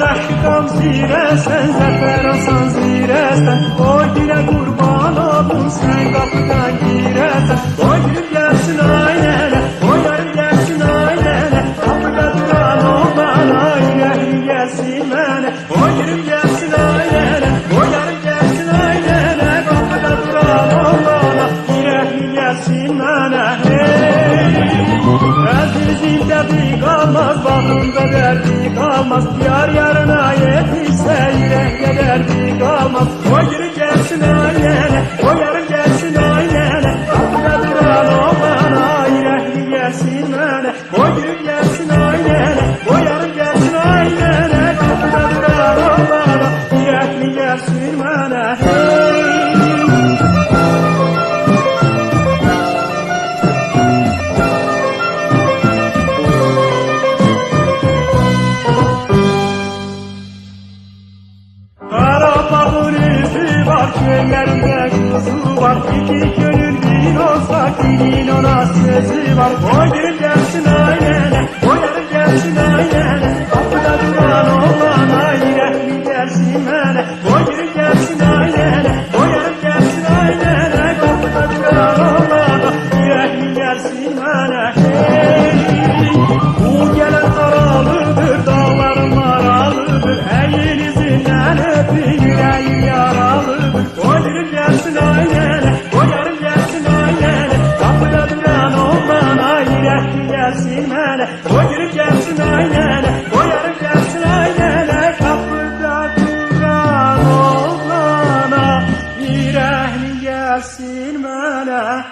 aşkım zirəsən, zəfər asan zirəsən. Oy dilə qurban olum, sən qapıdan girəsən. Oy gülüm gəlsin aynənə, oy yarım gəlsin aynənə. Qapıda duran oğlana, ürəkli gəlsin mənə. Oy gülüm gəlsin aynənə, oy yarım gəlsin aynənə. Qapıda duran oğlana, ürəkli gəlsin mənə. Əzizimdə bir qalmaz, bağımda dərdi qalmaz. Yar yarına yetişsə ürəkdə dərdi qalmaz. Oy gülüm gəlsin aynənə, oy yarım gəlsin aynənə. Qapıda duran oğlana, ürəkli gəlsin mənə. Oy gülüm gəlsin aynənə, oy yarım gəlsin aynənə. Qapıda duran oğlana, ürəkli gəlsin mənə. Göllerinde kuzu var, iki gönül bir olsa dilin ona sözü var. Oy gülüm gelsin aynene, oy yarım gelsin aynene. Kapıda duran oğlana yürekli gelsin mene. Oy gülüm gelsin aynene, oy yarım gelsin aynene. Kapıda duran oğlana yürekli gelsin mene. Bu gelen karalıdır, dağlarım maralıdır. Elinizden öpün, yüreğim yaralıdır. Oy gülüm gelsin aynene, oy yarım gelsin aynene. Kapıda duran oğlana yürekli gelsin mene. Oy gülüm gelsin aynene, oy yarım gelsin aynene. Kapıda duran oğlana yürekli gelsin mene.